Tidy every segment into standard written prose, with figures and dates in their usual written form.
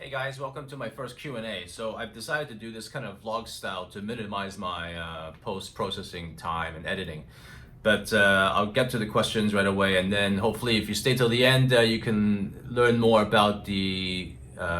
Hey guys, welcome to my first Q&A. So I've decided to do this kind of vlog style to minimize my post-processing time and editing. But I'll get to the questions right away, and then hopefully if you stay till the end, you can learn more about the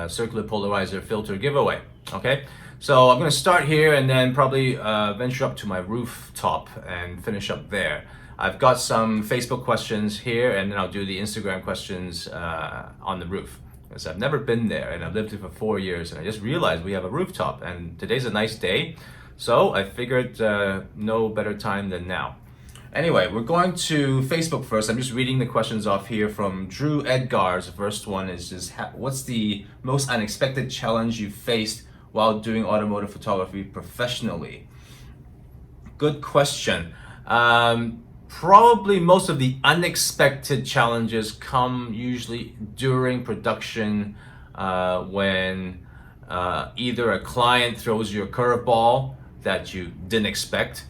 Circular Polarizer filter giveaway. Okay, so I'm going to start here and then probably venture up to my rooftop and finish up there. I've got some Facebook questions here, and then I'll do the Instagram questions on the roof. Because I've never been there, and I've lived here for 4 years, and I just realized we have a rooftop, and today's a nice day, so I figured no better time than now. Anyway, we're going to Facebook first. I'm just reading the questions off here from Drew Edgar's. The first one is just, what's the most unexpected challenge you faced while doing automotive photography professionally? Good question. Probably most of the unexpected challenges come usually during production when either a client throws you a curveball that you didn't expect,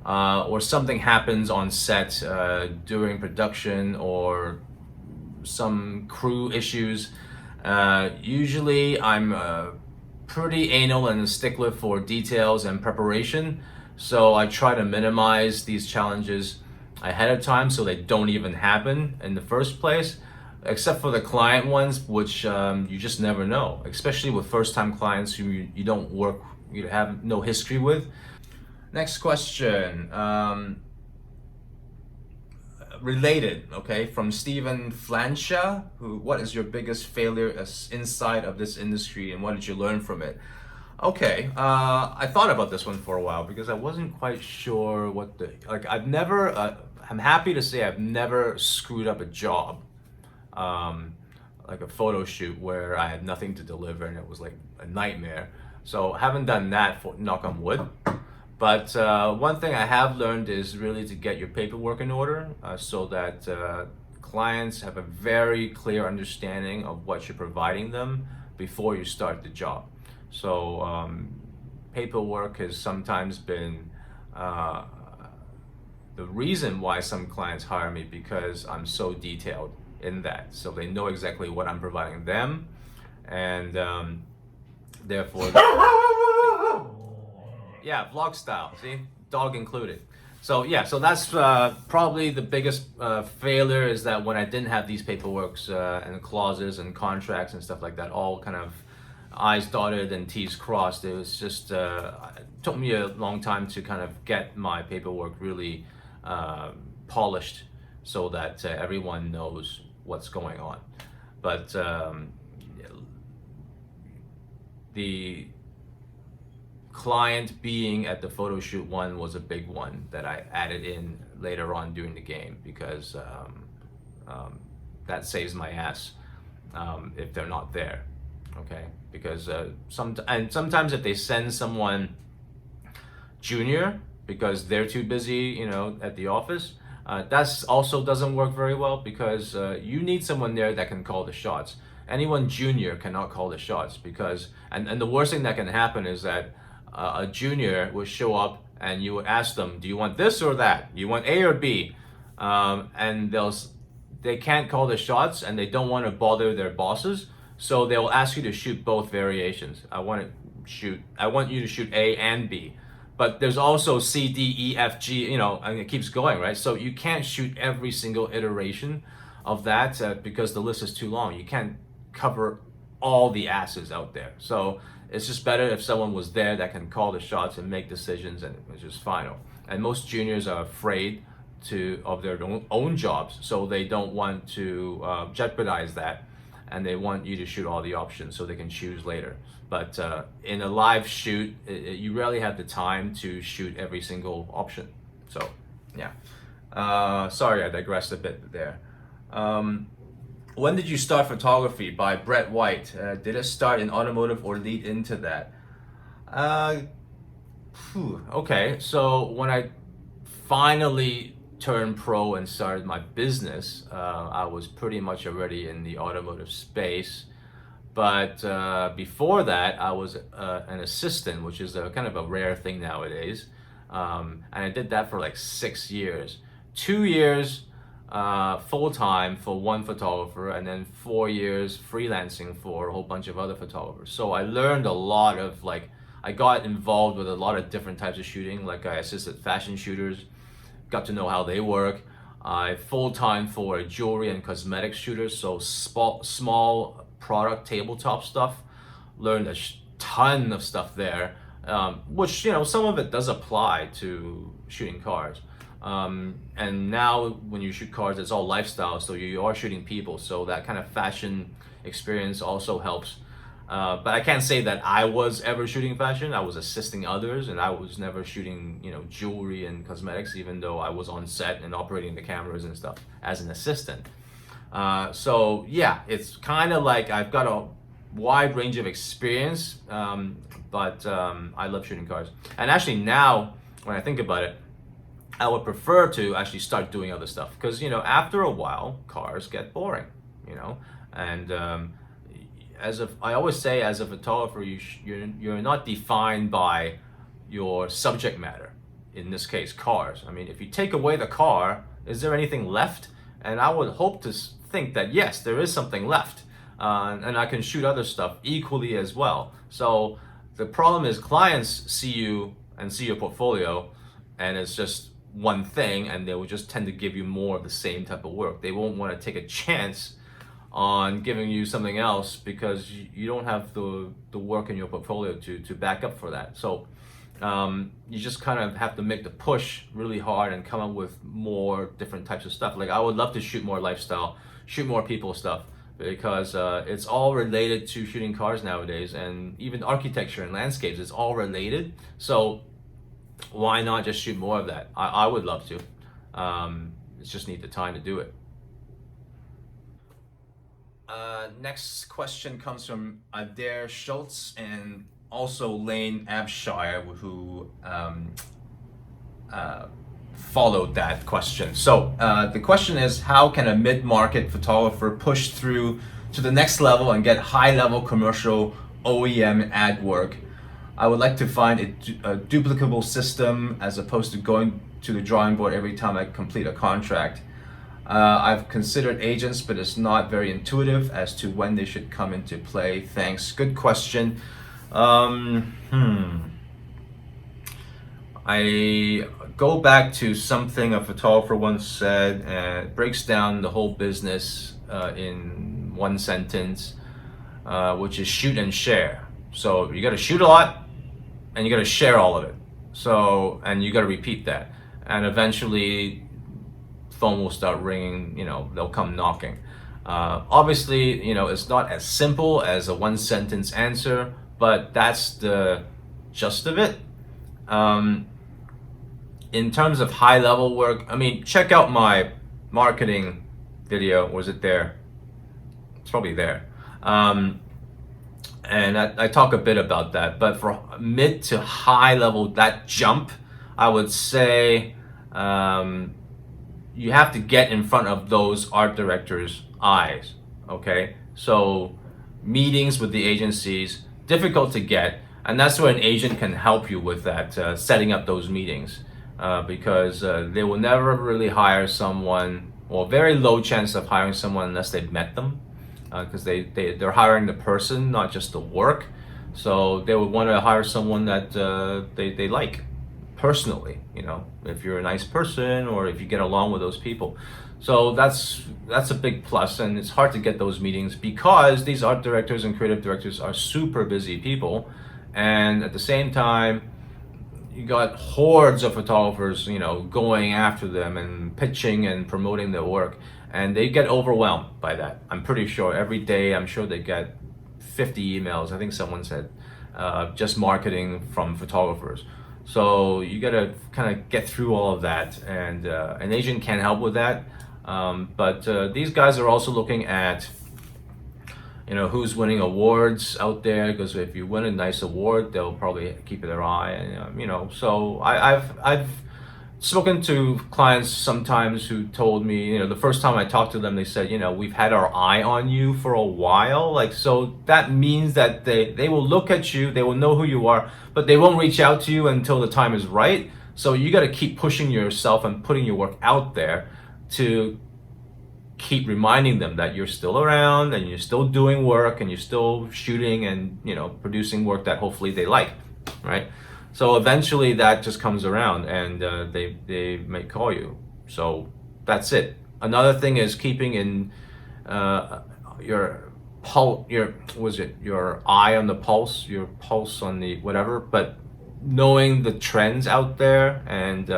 or something happens on set during production, or some crew issues. Usually I'm pretty anal and a stickler for details and preparation, so I try to minimize these challenges ahead of time so they don't even happen in the first place, except for the client ones, which you just never know, especially with first-time clients who you don't work, you have no history with. Next question, related, okay, from Stephen Flansha, what is your biggest failure inside of this industry and what did you learn from it? Okay, I thought about this one for a while because I wasn't quite sure what I'm happy to say I've never screwed up a job, like a photo shoot where I had nothing to deliver and it was like a nightmare. So I haven't done that, for knock on wood. But one thing I have learned is really to get your paperwork in order so that clients have a very clear understanding of what you're providing them before you start the job. So paperwork has sometimes been the reason why some clients hire me, because I'm so detailed in that. So they know exactly what I'm providing them, and therefore, yeah, vlog style, see? Dog included. So yeah, so that's probably the biggest failure, is that when I didn't have these paperworks and clauses and contracts and stuff like that, all kind of I's dotted and T's crossed, it was just, it took me a long time to kind of get my paperwork really polished so that everyone knows what's going on. But the client being at the photo shoot one was a big one that I added in later on during the game, because that saves my ass if they're not there. Okay, because sometimes if they send someone junior because they're too busy, you know, at the office, that's also doesn't work very well, because you need someone there that can call the shots. Anyone junior cannot call the shots, because and the worst thing that can happen is that a junior will show up and you would ask them, do you want this or that? Do you want A or B? And they can't call the shots and they don't want to bother their bosses. So they'll ask you to shoot both variations. I want you to shoot A and B. But there's also C, D, E, F, G, you know, and it keeps going, right? So you can't shoot every single iteration of that because the list is too long. You can't cover all the asses out there. So it's just better if someone was there that can call the shots and make decisions, and it's just final. And most juniors are afraid of their own jobs, so they don't want to jeopardize that. And they want you to shoot all the options so they can choose later. But in a live shoot, you rarely have the time to shoot every single option. So, yeah. Sorry, I digressed a bit there. When did you start photography? By Brett White. Did it start in automotive or lead into that? Okay, so when I finally turned pro and started my business, I was pretty much already in the automotive space. But before that, I was an assistant, which is kind of a rare thing nowadays. And I did that for like 6 years. 2 years full-time for one photographer, and then 4 years freelancing for a whole bunch of other photographers. So I learned a lot of, like, I got involved with a lot of different types of shooting. Like, I assisted fashion shooters, got to know how they work. I full-time for jewelry and cosmetics shooters, so small product tabletop stuff. Learned a ton of stuff there, which, you know, some of it does apply to shooting cars. And now when you shoot cars, it's all lifestyle, so you are shooting people, so that kind of fashion experience also helps. But I can't say that I was ever shooting fashion. I was assisting others, and I was never shooting, you know, jewelry and cosmetics, even though I was on set and operating the cameras and stuff as an assistant. So yeah, it's kind of like I've got a wide range of experience, but I love shooting cars. And actually now, when I think about it, I would prefer to actually start doing other stuff, because, you know, after a while, cars get boring, you know, and I always say, as a photographer, you're not defined by your subject matter. In this case, cars. I mean, if you take away the car, is there anything left? And I would hope to think that yes, there is something left, and I can shoot other stuff equally as well. So the problem is, clients see you and see your portfolio, and it's just one thing, and they will just tend to give you more of the same type of work. They won't want to take a chance on giving you something else, because you don't have the work in your portfolio to back up for that. So you just kind of have to make the push really hard and come up with more different types of stuff. Like, I would love to shoot more lifestyle, shoot more people stuff, because it's all related to shooting cars nowadays, and even architecture and landscapes, it's all related. So why not just shoot more of that? I would love to. It's just need the time to do it. Next question comes from Adair Schultz and also Lane Abshire, who followed that question. So the question is, how can a mid-market photographer push through to the next level and get high-level commercial OEM ad work? I would like to find a duplicable system, as opposed to going to the drawing board every time I complete a contract. I've considered agents, but it's not very intuitive as to when they should come into play. Thanks. Good question. I go back to something a photographer once said, and it breaks down the whole business in one sentence, which is shoot and share. So you got to shoot a lot, and you got to share all of it. So, and you got to repeat that, and eventually phone will start ringing, you know, they'll come knocking. Obviously, you know, it's not as simple as a one sentence answer, but that's the gist of it. In terms of high level work, I mean, check out my marketing video. Was it there? It's probably there. And I talk a bit about that, but for mid to high level, that jump, I would say, you have to get in front of those art directors' eyes, okay? So meetings with the agencies, difficult to get, and that's where an agent can help you with that, setting up those meetings, because they will never really hire someone, or very low chance of hiring someone unless they've met them, because they're hiring the person, not just the work. So they would want to hire someone that they like personally, you know, if you're a nice person or if you get along with those people. So that's a big plus, and it's hard to get those meetings because these art directors and creative directors are super busy people, and at the same time you got hordes of photographers, you know, going after them and pitching and promoting their work, and they get overwhelmed by that. I'm pretty sure every day, I'm sure they get 50 emails, I think someone said, just marketing from photographers. So you gotta kind of get through all of that, and an agent can help with that. But these guys are also looking at, you know, who's winning awards out there, because if you win a nice award, they'll probably keep their eye, and you know. So I've spoken to clients sometimes who told me, you know, the first time I talked to them, they said, you know, we've had our eye on you for a while. Like, so that means that they will look at you, they will know who you are, but they won't reach out to you until the time is right. So you got to keep pushing yourself and putting your work out there to keep reminding them that you're still around and you're still doing work and you're still shooting and, you know, producing work that hopefully they like, right? So eventually that just comes around and they may call you. So that's it. Another thing is keeping in your eye on the pulse, your pulse on the whatever, but knowing the trends out there and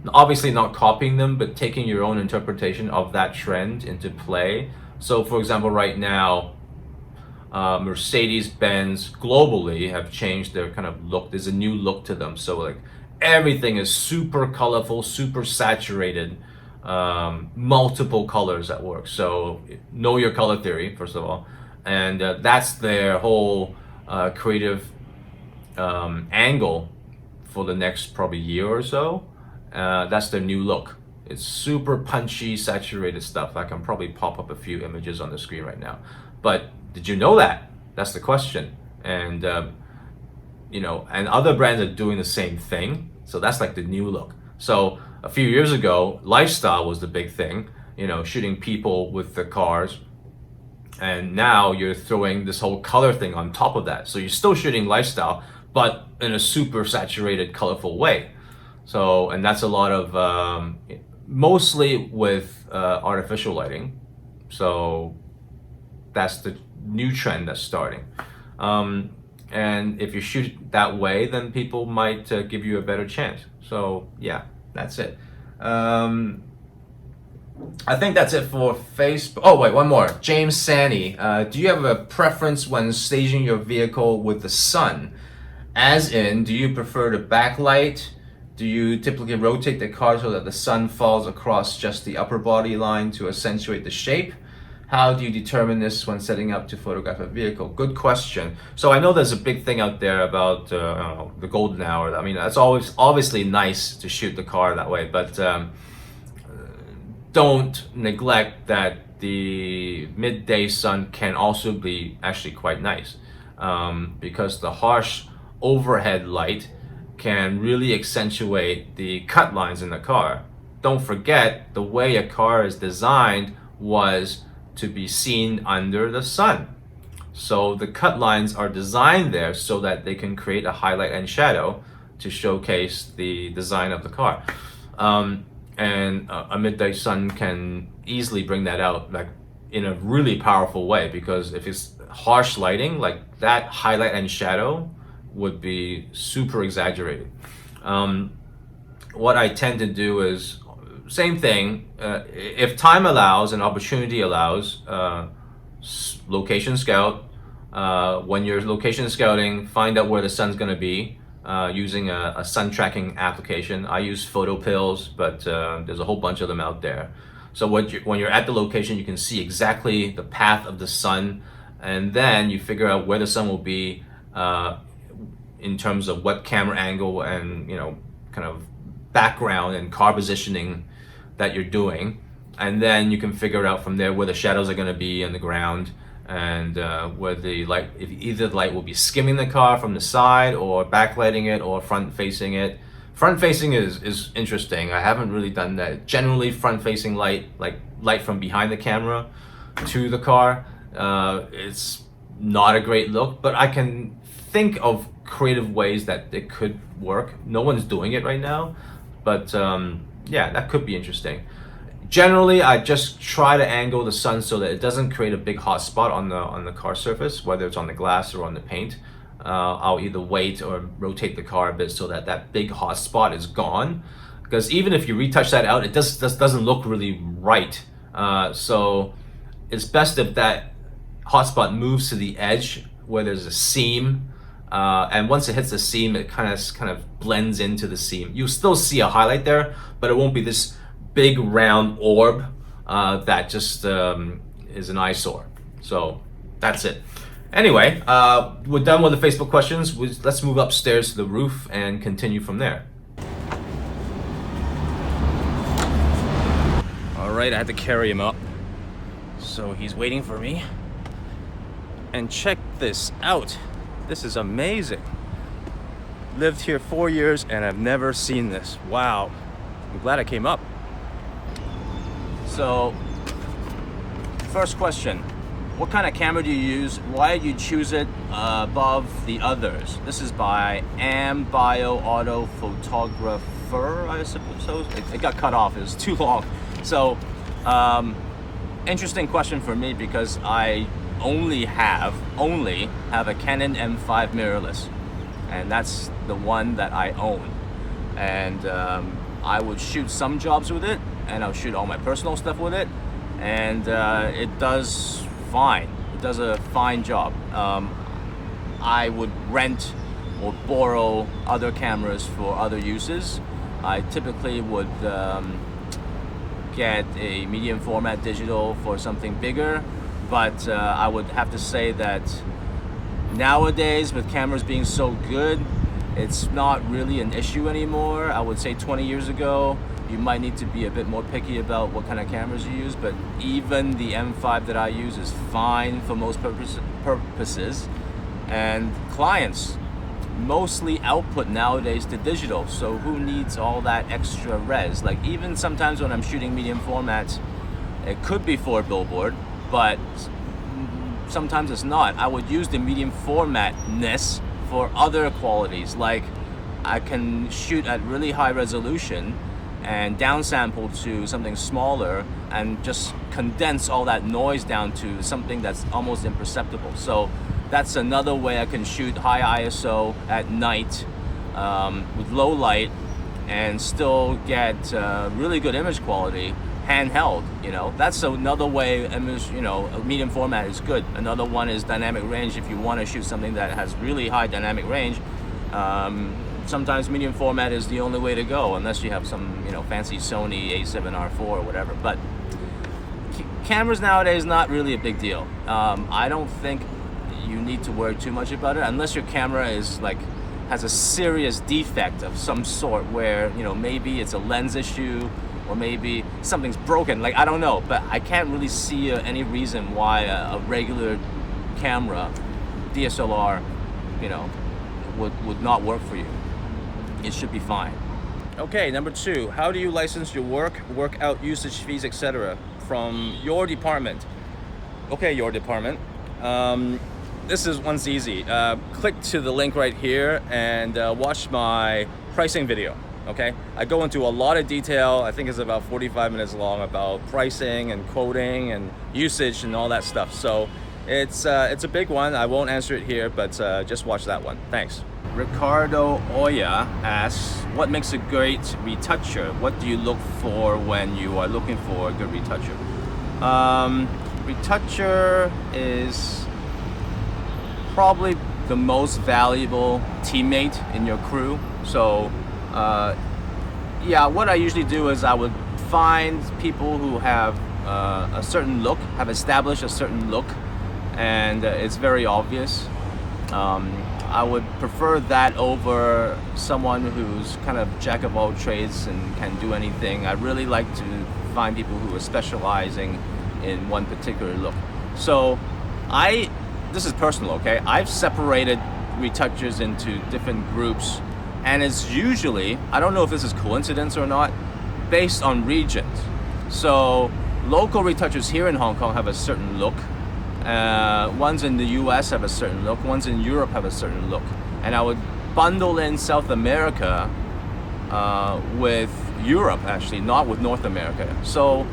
obviously not copying them, but taking your own interpretation of that trend into play. So for example, right now, Mercedes-Benz globally have changed their kind of look. There's a new look to them. So like everything is super colorful, super saturated, multiple colors at work. So know your color theory, first of all. And that's their whole creative angle for the next probably year or so. That's their new look. It's super punchy, saturated stuff. I can probably pop up a few images on the screen right now. But did you know that? That's the question. And you know, and other brands are doing the same thing. So that's like the new look. So a few years ago, lifestyle was the big thing. You know, shooting people with the cars. And now you're throwing this whole color thing on top of that. So you're still shooting lifestyle, but in a super saturated, colorful way. So, and that's a lot of, mostly with artificial lighting. So that's the new trend that's starting. And if you shoot that way, then people might give you a better chance. So yeah, that's it. I think that's it for Facebook. Oh wait, one more. James Sani, do you have a preference when staging your vehicle with the sun? As in, do you prefer the backlight? Do you typically rotate the car so that the sun falls across just the upper body line to accentuate the shape? How do you determine this when setting up to photograph a vehicle? Good question. So I know there's a big thing out there about I don't know, the golden hour. I mean, it's always obviously nice to shoot the car that way, but don't neglect that the midday sun can also be actually quite nice, because the harsh overhead light can really accentuate the cut lines in the car. Don't forget, the way a car is designed was to be seen under the sun. So the cut lines are designed there so that they can create a highlight and shadow to showcase the design of the car. And a midday sun can easily bring that out, like in a really powerful way, because if it's harsh lighting, like that highlight and shadow would be super exaggerated. What I tend to do is same thing. If time allows and opportunity allows, location scout. When you're location scouting, find out where the sun's going to be using a sun tracking application. I use photo pills, but there's a whole bunch of them out there. So when you're at the location, you can see exactly the path of the sun, and then you figure out where the sun will be in terms of what camera angle and, you know, kind of background and car positioning that you're doing, and then you can figure out from there where the shadows are going to be on the ground, and where the light, if either the light will be skimming the car from the side or backlighting it or front facing it. Front facing is interesting. I haven't really done that. Generally front facing light, like light from behind the camera to the car, it's not a great look, but I can think of creative ways that it could work. No one's doing it right now, but yeah, that could be interesting. Generally, I just try to angle the sun so that it doesn't create a big hot spot on the car surface, whether it's on the glass or on the paint. I'll either wait or rotate the car a bit so that that big hot spot is gone, because even if you retouch that out, it just doesn't look really right. So it's best if that hot spot moves to the edge where there's a seam, and once it hits the seam, it kind of blends into the seam. You'll still see a highlight there, but it won't be this big round orb that just is an eyesore. So that's it. Anyway, we're done with the Facebook questions. Let's move upstairs to the roof and continue from there. All right, I had to carry him up, so he's waiting for me. And check this out. This is amazing. Lived here 4 years and I've never seen this. Wow. I'm glad I came up. So, first question, what kind of camera do you use? Why did you choose it above the others? This is by Bio Auto Photographer, I suppose. It got cut off, it was too long. So, interesting question for me because I only have a Canon M5 mirrorless, and that's the one that I own. And I would shoot some jobs with it, and I'll shoot all my personal stuff with it, and it does fine. It does a fine job. I would rent or borrow other cameras for other uses. I typically would get a medium format digital for something bigger, but I would have to say that nowadays, with cameras being so good, it's not really an issue anymore. I would say 20 years ago, you might need to be a bit more picky about what kind of cameras you use, but even the M5 that I use is fine for most purposes. And clients mostly output nowadays to digital, so who needs all that extra res? Like, even sometimes when I'm shooting medium formats, it could be for a billboard, but sometimes it's not. I would use the medium formatness for other qualities, like I can shoot at really high resolution and downsample to something smaller and just condense all that noise down to something that's almost imperceptible. So that's another way I can shoot high ISO at night with low light and still get really good image quality handheld. That's another way image, medium format is good. Another one is dynamic range. If you want to shoot something that has really high dynamic range, sometimes medium format is the only way to go, unless you have some fancy Sony A7R4 or whatever. But cameras nowadays, not really a big deal. I don't think you need to worry too much about it, unless your camera is has a serious defect of some sort, where maybe it's a lens issue, or maybe something's broken. I don't know, but I can't really see any reason why a regular camera, DSLR, would not work for you. It should be fine. Okay, number 2, how do you license your workout usage fees, etc. from your department? Okay, your department. This one's easy. Click to the link right here and watch my pricing video. Okay, I go into a lot of detail. I think it's about 45 minutes long about pricing and quoting and usage and all that stuff. So it's a big one. I won't answer it here, but just watch that one. Thanks. Ricardo Oya asks, what makes a great retoucher? What do you look for when you are looking for a good retoucher? Retoucher is probably the most valuable teammate in your crew. So what I usually do is I would find people who have a certain look, have established a certain look, and it's very obvious. I would prefer that over someone who's kind of jack of all trades and can do anything. I really like to find people who are specializing in one particular look. So this is personal, okay? I've separated retouchers into different groups, and it's usually, I don't know if this is coincidence or not, based on regions. So local retouchers here in Hong Kong have a certain look. Ones in the US have a certain look. Ones in Europe have a certain look. And I would bundle in South America with Europe, actually, not with North America. So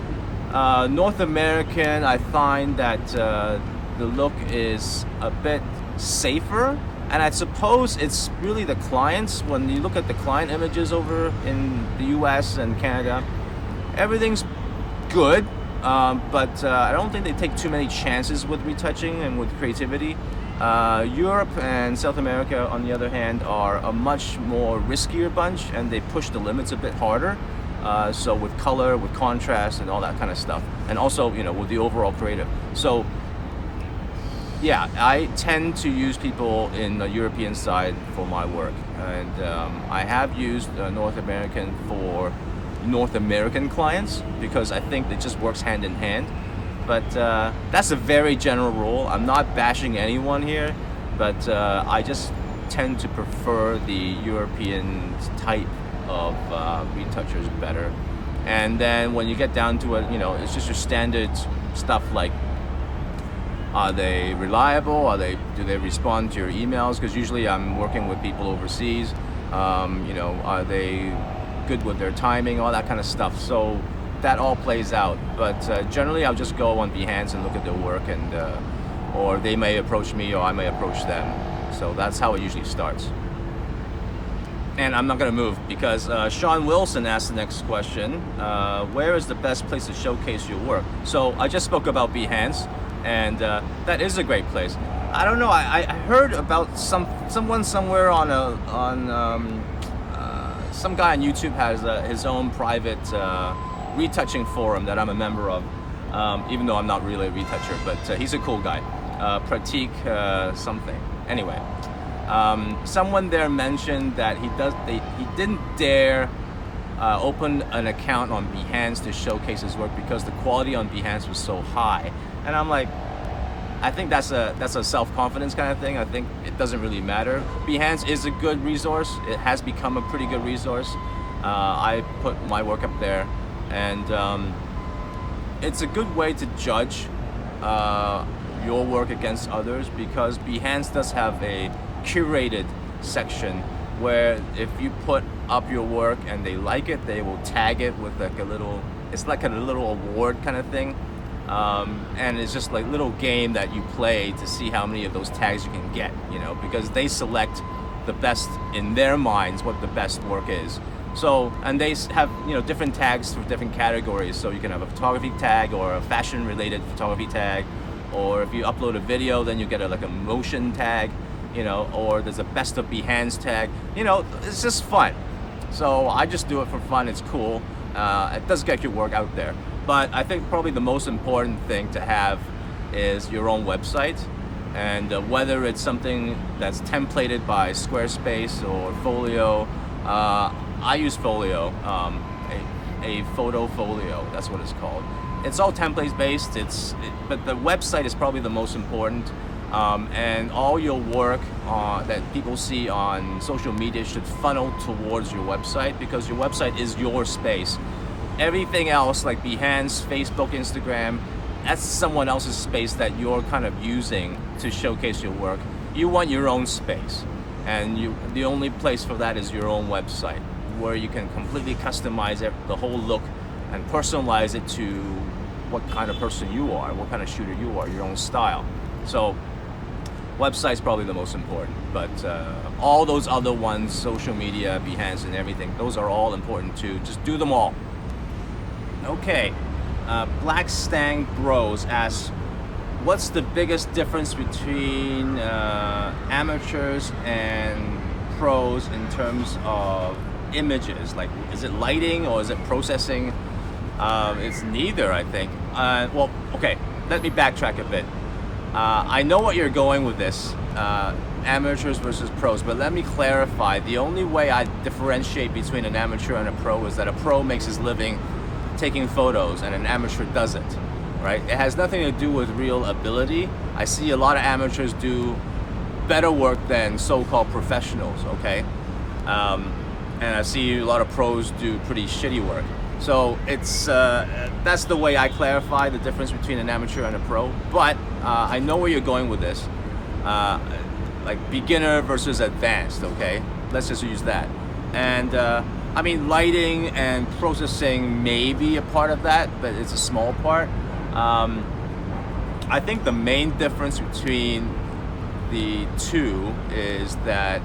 North American, I find that the look is a bit safer. And I suppose it's really the clients. When you look at the client images over in the US and Canada, everything's good, but I don't think they take too many chances with retouching and with creativity. Europe and South America, on the other hand, are a much more riskier bunch, and they push the limits a bit harder. So with color, with contrast, and all that kind of stuff, and also with the overall creative. So yeah, I tend to use people in the European side for my work, and I have used North American for North American clients because I think it just works hand in hand. But that's a very general rule. I'm not bashing anyone here, but I just tend to prefer the European type of retouchers better. And then when you get down to it, it's just your standard stuff like, are they reliable? Do they respond to your emails? Because usually I'm working with people overseas. Are they good with their timing? All that kind of stuff. So that all plays out. But generally, I'll just go on Behance and look at their work, and or they may approach me, or I may approach them. So that's how it usually starts. And I'm not going to move because Sean Wilson asked the next question. Where is the best place to showcase your work? So I just spoke about Behance. And that is a great place. I don't know. I heard about someone somewhere some guy on YouTube has his own private retouching forum that I'm a member of. Even though I'm not really a retoucher, but he's a cool guy. Pratik something. Anyway, someone there mentioned that he didn't dare open an account on Behance to showcase his work because the quality on Behance was so high. And I'm like, I think that's a self-confidence kind of thing. I think it doesn't really matter. Behance is a good resource. It has become a pretty good resource. I put my work up there, and it's a good way to judge your work against others, because Behance does have a curated section where if you put up your work and they like it, they will tag it with like a little award kind of thing. And it's just like little game that you play to see how many of those tags you can get, because they select the best in their minds, what the best work is. So, and they have, different tags for different categories. So you can have a photography tag or a fashion related photography tag, or if you upload a video, then you get a motion tag, or there's a best of Behance tag. It's just fun. So I just do it for fun. It's cool. It does get your work out there. But I think probably the most important thing to have is your own website, and whether it's something that's templated by Squarespace or Folio. I use Folio, a photo folio. That's what it's called. It's all templates based. But the website is probably the most important. And all your work that people see on social media should funnel towards your website, because your website is your space. Everything else like Behance, Facebook, Instagram, that's someone else's space that you're kind of using to showcase your work. You want your own space, and the only place for that is your own website, where you can completely customize the whole look and personalize it to what kind of person you are, what kind of shooter you are, your own style. So website's probably the most important, but all those other ones, social media, Behance and everything, those are all important too. Just do them all. Okay, Black Stang Bros asks, what's the biggest difference between amateurs and pros in terms of images? Like, is it lighting or is it processing? It's neither, I think. Well, okay, let me backtrack a bit. I know what you're going with this, amateurs versus pros, but let me clarify. The only way I differentiate between an amateur and a pro is that a pro makes his living taking photos and an amateur doesn't, right? It has nothing to do with real ability. I see a lot of amateurs do better work than so-called professionals, okay? And I see a lot of pros do pretty shitty work. So it's that's the way I clarify the difference between an amateur and a pro. But I know where you're going with this, like beginner versus advanced. Okay, let's just use that. And I mean, lighting and processing may be a part of that, but it's a small part. I think the main difference between the two is that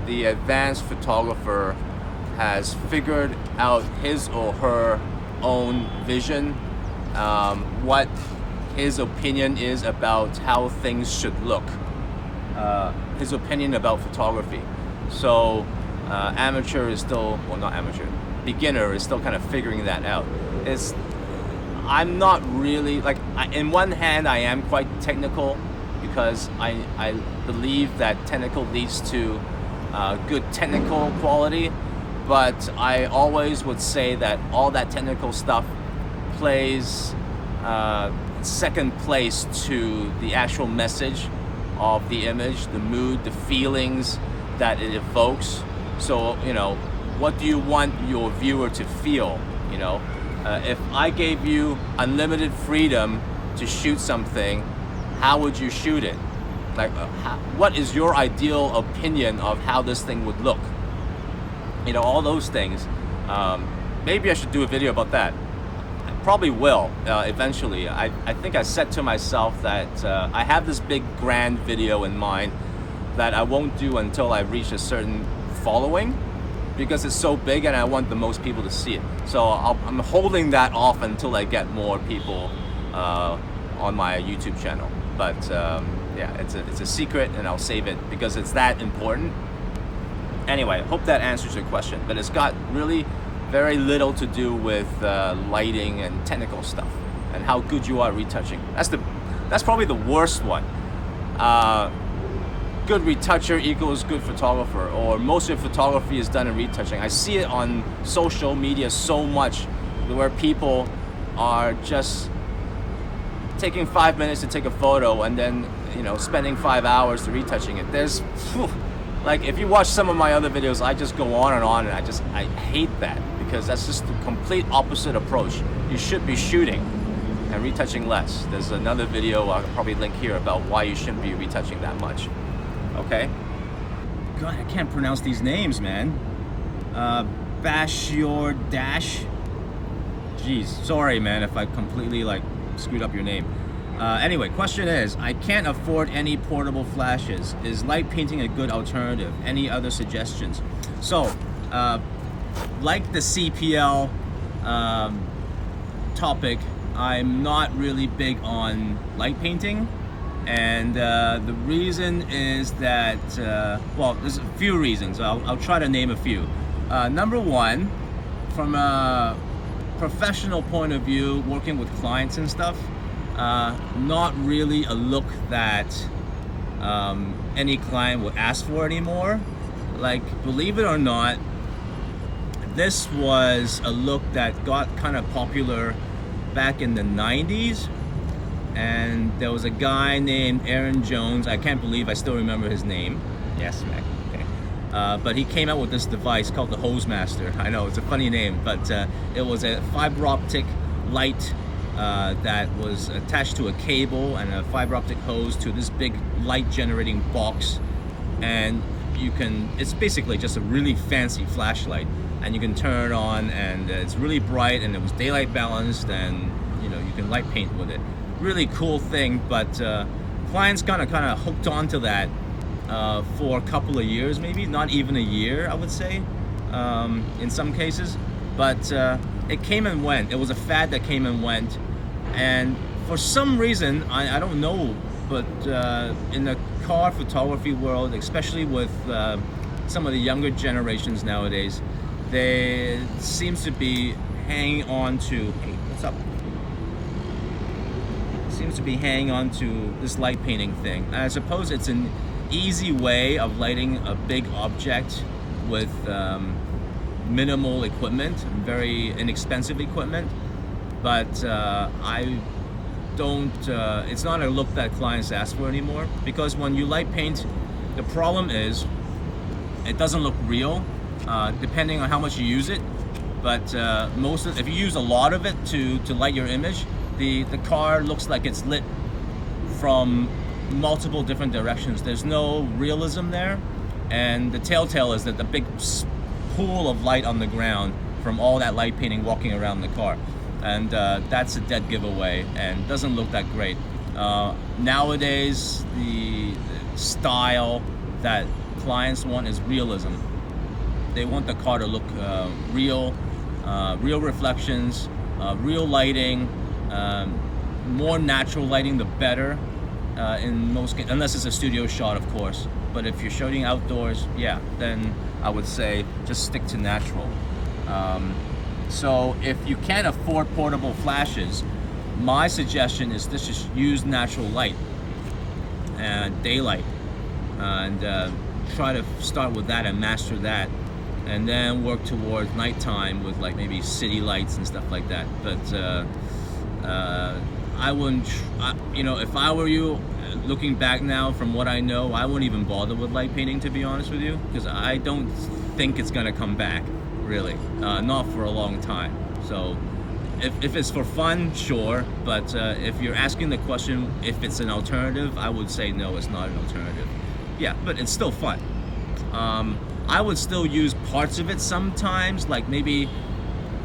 the advanced photographer has figured out his or her own vision, what his opinion is about how things should look, his opinion about photography. So amateur is still, well, not amateur, beginner is still kind of figuring that out. I'm not really, like, in one hand I am quite technical, because I believe that technical leads to good technical quality, but I always would say that all that technical stuff plays second place to the actual message of the image, the mood, the feelings that it evokes. So, what do you want your viewer to feel, If I gave you unlimited freedom to shoot something, how would you shoot it? Like, what is your ideal opinion of how this thing would look? You know, all those things. Maybe I should do a video about that. I probably will eventually. I think I said to myself that I have this big grand video in mind that I won't do until I reach a certain following, because it's so big and I want the most people to see it. So I'm holding that off until I get more people on my YouTube channel. But yeah, it's a secret, and I'll save it because it's that important. Anyway, hope that answers your question, but it's got really very little to do with lighting and technical stuff and how good you are at retouching. That's probably the worst one. Good retoucher equals good photographer, or most of your photography is done in retouching. I see it on social media so much, where people are just taking 5 minutes to take a photo and then, you know, spending 5 hours to retouching it. There's, like, if you watch some of my other videos, I just go on, and I hate that, because that's just the complete opposite approach. You should be shooting and retouching less. There's another video I'll probably link here about why you shouldn't be retouching that much. Okay. God, I can't pronounce these names, man. Bashior Dash. Jeez, sorry, man, if I completely like screwed up your name. Anyway, question is, I can't afford any portable flashes. Is light painting a good alternative? Any other suggestions? So, like the CPL topic, I'm not really big on light painting. And the reason is that, well, there's a few reasons. I'll try to name a few. Number one, from a professional point of view, working with clients and stuff, not really a look that any client would ask for anymore. Like, believe it or not, this was a look that got kind of popular back in the 90s. And there was a guy named Aaron Jones. I can't believe I still remember his name. Yes, Mac. Okay. But he came out with this device called the Hose Master. I know, it's a funny name, but it was a fiber optic light that was attached to a cable and a fiber optic hose to this big light generating box. And it's basically just a really fancy flashlight. And you can turn it on, and it's really bright, and it was daylight balanced, and you know, you can light paint with it. Really cool thing, but clients kind of hooked onto that for a couple of years, maybe not even a year, I would say, in some cases. But it came and went. It was a fad that came and went, and for some reason, I don't know, but in the car photography world, especially with some of the younger generations nowadays, they seems to be hanging on to, hey, what's up? Seems to be hanging on to this light painting thing. I suppose it's an easy way of lighting a big object with minimal equipment, very inexpensive equipment, but I don't, it's not a look that clients ask for anymore, because when you light paint, the problem is it doesn't look real, depending on how much you use it. But if you use a lot of it to light your image, the car looks like it's lit from multiple different directions. There's no realism there, and the telltale is that the big pool of light on the ground from all that light painting walking around the car, and that's a dead giveaway and doesn't look that great. Nowadays, the style that clients want is realism. They want the car to look real reflections, real lighting, more natural lighting, the better. In most cases, unless it's a studio shot, of course. But if you're shooting outdoors, yeah, then I would say just stick to natural. So if you can't afford portable flashes, my suggestion is to just use natural light and daylight, and try to start with that and master that, and then work towards nighttime with like maybe city lights and stuff like that. But I wouldn't, you know, if I were you, looking back now from what I know, I wouldn't even bother with light painting, to be honest with you, because I don't think it's gonna come back, really, not for a long time. So if it's for fun, sure, but if you're asking the question if it's an alternative, I would say no, it's not an alternative. Yeah, but it's still fun. I would still use parts of it sometimes, like maybe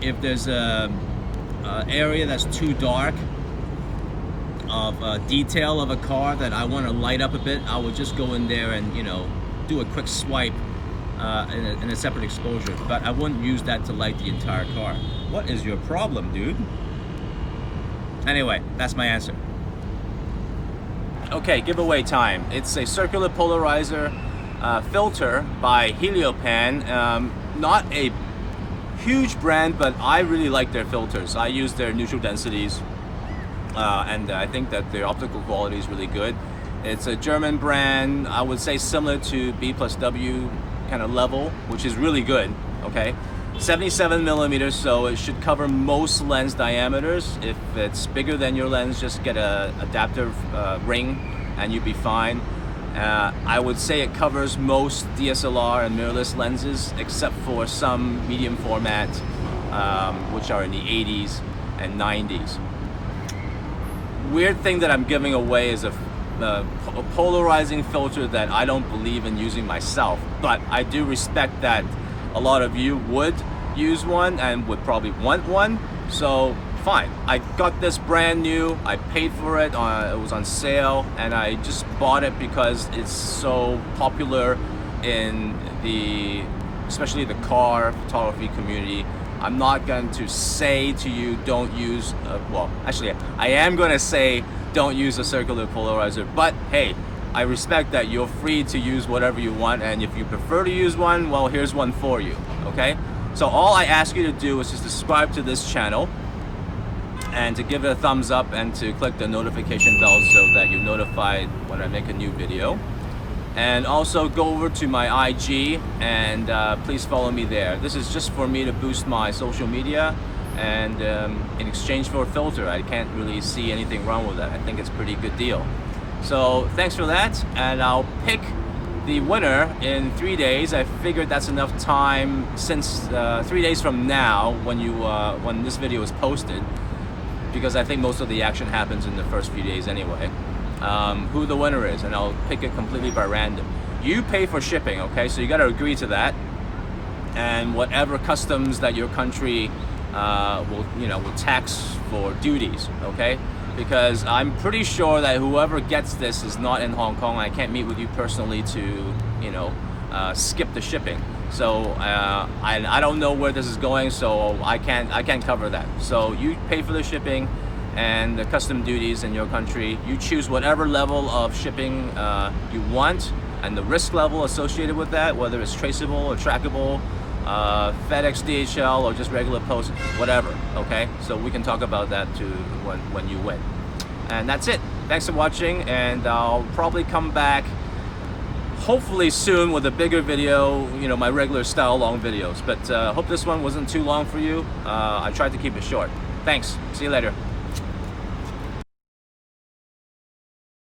if there's a area that's too dark of a detail of a car that I want to light up a bit, I would just go in there and, you know, do a quick swipe in a separate exposure, but I wouldn't use that to light the entire car. What is your problem, dude? Anyway, that's my answer. Okay, giveaway time. It's a Circular Polarizer filter by Heliopan. Not a huge brand, but I really like their filters. I use their neutral densities, and I think that their optical quality is really good. It's a German brand, I would say similar to B+W kind of level, which is really good, okay? 77 millimeters, so it should cover most lens diameters. If it's bigger than your lens, just get a adaptive ring and you'd be fine. I would say it covers most DSLR and mirrorless lenses, except for some medium format, which are in the 80s and 90s. Weird thing that I'm giving away is a polarizing filter that I don't believe in using myself, but I do respect that a lot of you would use one and would probably want one, so fine. I got this brand new, I paid for it, it was on sale, and I just bought it because it's so popular in especially the car photography community. I'm not going to say to you don't use, well actually I am going to say don't use a Circular Polarizer, but hey, I respect that you're free to use whatever you want, and if you prefer to use one, well, here's one for you, okay? So all I ask you to do is just subscribe to this channel and to give it a thumbs up and to click the notification bell so that you're notified when I make a new video. And also go over to my IG and please follow me there. This is just for me to boost my social media, and in exchange for a filter. I can't really see anything wrong with that. I think it's a pretty good deal. So thanks for that, and I'll pick the winner in 3 days. I figured that's enough time since 3 days from now when this video is posted, because I think most of the action happens in the first few days anyway. Who the winner is, and I'll pick it completely by random. You pay for shipping, okay? So you got to agree to that, and whatever customs that your country will tax for duties, okay? Because I'm pretty sure that whoever gets this is not in Hong Kong. I can't meet with you personally to, skip the shipping. So I don't know where this is going, so I can't cover that. So you pay for the shipping and the custom duties in your country. You choose whatever level of shipping you want, and the risk level associated with that, whether it's traceable or trackable, FedEx, DHL, or just regular post, whatever, okay? So we can talk about that too when you win. And that's it. Thanks for watching, and I'll probably come back hopefully soon with a bigger video, my regular style long videos. But hope this one wasn't too long for you. I tried to keep it short. Thanks. See you later.